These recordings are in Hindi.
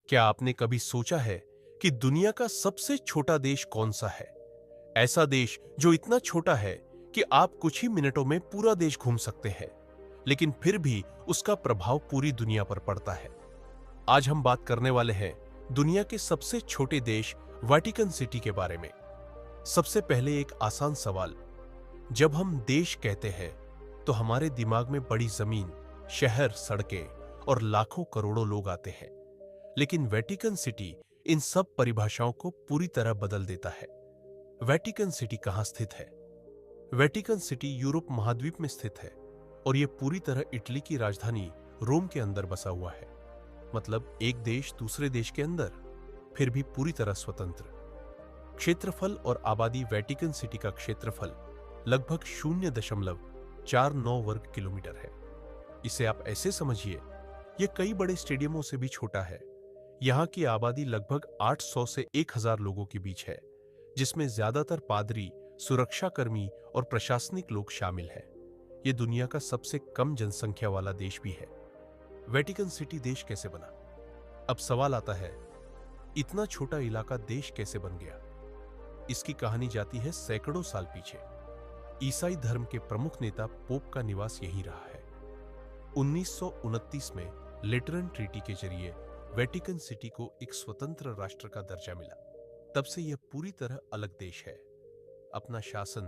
क्या आपने कभी सोचा है कि दुनिया का सबसे छोटा देश कौन सा है? ऐसा देश जो इतना छोटा है कि आप कुछ ही मिनटों में पूरा देश घूम सकते हैं, लेकिन फिर भी उसका प्रभाव पूरी दुनिया पर पड़ता है। आज हम बात करने वाले हैं दुनिया के सबसे छोटे देश वेटिकन सिटी के बारे में। सबसे पहले एक आसान सवाल, जब हम देश कहते हैं तो हमारे दिमाग में बड़ी जमीन, शहर, सड़कें और लाखों करोड़ों लोग आते हैं। लेकिन वेटिकन सिटी इन सब परिभाषाओं को पूरी तरह बदल देता है। वेटिकन सिटी कहां स्थित है? वेटिकन सिटी यूरोप महाद्वीप में स्थित है और यह पूरी तरह इटली की राजधानी रोम के अंदर बसा हुआ है। मतलब एक देश दूसरे देश के अंदर, फिर भी पूरी तरह स्वतंत्र। क्षेत्रफल और आबादी, वेटिकन सिटी का क्षेत्रफल लगभग 0.49 वर्ग किलोमीटर है। इसे आप ऐसे समझिए, यह कई बड़े स्टेडियमों से भी छोटा है। यहाँ की आबादी लगभग 800 से 1000 लोगों के बीच है, जिसमें ज्यादातर पादरी, सुरक्षाकर्मी और प्रशासनिक लोग शामिल हैं। यह दुनिया का सबसे कम जनसंख्या वाला देश भी है। वेटिकन सिटी देश कैसे बना? अब सवाल आता है, इतना छोटा इलाका देश कैसे बन गया? इसकी कहानी जाती है सैकड़ों साल पीछे। ईसाई धर्म के प्रमुख नेता पोप का निवास यहीं रहा है। 1929 में लेटरन ट्रीटी के जरिए वेटिकन सिटी को एक स्वतंत्र राष्ट्र का दर्जा मिला। तब से यह पूरी तरह अलग देश है, अपना शासन,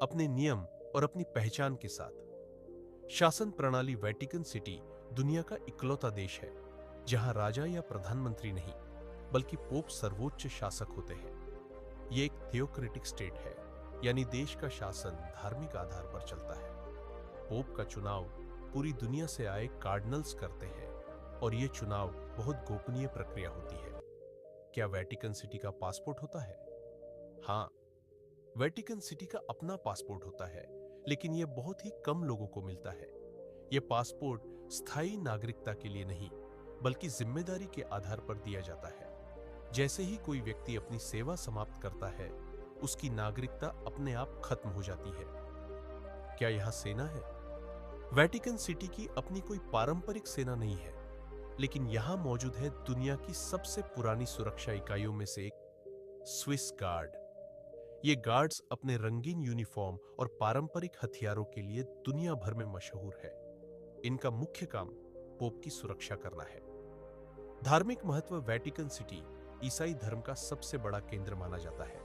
अपने नियम और अपनी पहचान के साथ। शासन प्रणाली, वेटिकन सिटी दुनिया का इकलौता देश है जहां राजा या प्रधानमंत्री नहीं, बल्कि पोप सर्वोच्च शासक होते हैं। यह एक थियोक्रेटिक स्टेट है, यानी देश का शासन धार्मिक आधार पर चलता है। पोप का चुनाव पूरी दुनिया से आए कार्डिनल्स करते हैं और यह चुनाव बहुत गोपनीय प्रक्रिया होती है। क्या वेटिकन सिटी का पासपोर्ट होता है? हाँ, वेटिकन सिटी का अपना पासपोर्ट होता है, लेकिन यह बहुत ही कम लोगों को मिलता है। यह पासपोर्ट स्थायी नागरिकता के लिए नहीं, बल्कि जिम्मेदारी के आधार पर दिया जाता है। जैसे ही कोई व्यक्ति अपनी सेवा समाप्त करता है, उसकी नागरिकता अपने आप खत्म हो जाती है। क्या यहां सेना है? वेटिकन सिटी की अपनी कोई पारंपरिक सेना नहीं है, लेकिन यहां मौजूद है दुनिया की सबसे पुरानी सुरक्षा इकाइयों में से एक, स्विस गार्ड। ये गार्ड्स अपने रंगीन यूनिफॉर्म और पारंपरिक हथियारों के लिए दुनिया भर में मशहूर है। इनका मुख्य काम पोप की सुरक्षा करना है। धार्मिक महत्व, वेटिकन सिटी ईसाई धर्म का सबसे बड़ा केंद्र माना जाता है।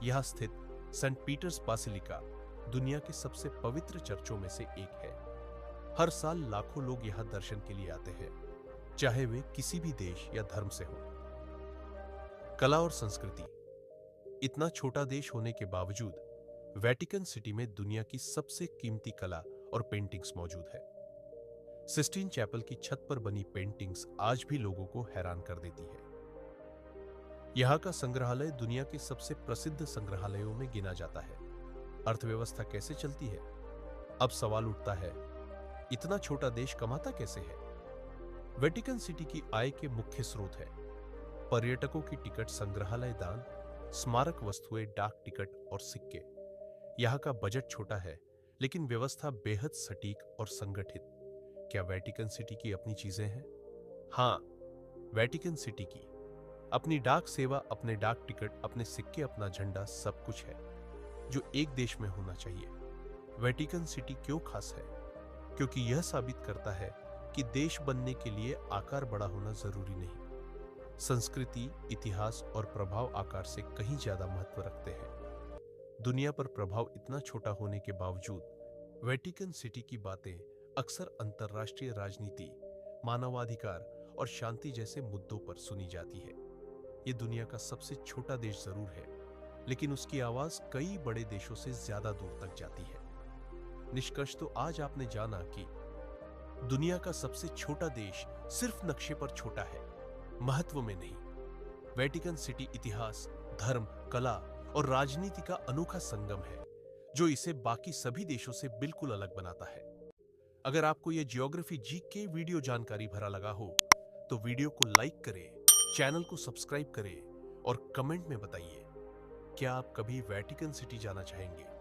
यहां स्थित सेंट पीटर्स बासिलिका दुनिया के सबसे पवित्र चर्चों में से एक है। हर साल लाखों लोग यहां दर्शन के लिए आते हैं, चाहे वे किसी भी देश या धर्म से हो। कला और संस्कृति, इतना छोटा देश होने के बावजूद वेटिकन सिटी में दुनिया की सबसे कीमती कला और पेंटिंग्स मौजूद है। सिस्टीन चैपल की छत पर बनी पेंटिंग्स आज भी लोगों को हैरान कर देती है। यहां का संग्रहालय दुनिया के सबसे प्रसिद्ध संग्रहालयों में गिना जाता है। अर्थव्यवस्था कैसे चलती है? अब सवाल उठता है, इतना छोटा देश कमाता कैसे है? वेटिकन सिटी की आय के मुख्य स्रोत है पर्यटकों की टिकट, संग्रहालय दान, स्मारक वस्तुएं, डाक टिकट और सिक्के। यहाँ का बजट छोटा है, लेकिन व्यवस्था बेहद सटीक और संगठित। क्या वेटिकन सिटी की अपनी चीजें हैं? हाँ, वेटिकन सिटी की अपनी डाक सेवा, अपने डाक टिकट, अपने सिक्के, अपना झंडा, सब कुछ है जो एक देश में होना चाहिए। वेटिकन सिटी क्यों खास है? क्योंकि यह साबित करता है कि देश बनने के लिए आकार बड़ा होना जरूरी नहीं। संस्कृति, इतिहास और प्रभाव आकार से कहीं ज्यादा महत्व रखते हैं। दुनिया पर प्रभाव इतना छोटा होने के बावजूद वेटिकन सिटी की बातें अक्सर अंतर्राष्ट्रीय राजनीति, मानवाधिकार और शांति जैसे मुद्दों पर सुनी जाती है। यह दुनिया का सबसे छोटा देश जरूर है, लेकिन उसकी आवाज कई बड़े देशों से ज्यादा दूर तक जाती है। निष्कर्ष तो आज आपने जाना कि दुनिया का सबसे छोटा देश सिर्फ नक्शे पर छोटा है, महत्व में नहीं। वेटिकन सिटी इतिहास, धर्म, कला और राजनीति का अनोखा संगम है, जो इसे बाकी सभी देशों से बिल्कुल अलग बनाता है। अगर आपको यह ज्योग्राफी जीके वीडियो जानकारी भरा लगा हो, तो वीडियो को लाइक करें, चैनल को सब्सक्राइब करें और कमेंट में बताइए, क्या आप कभी वेटिकन सिटी जाना चाहेंगे?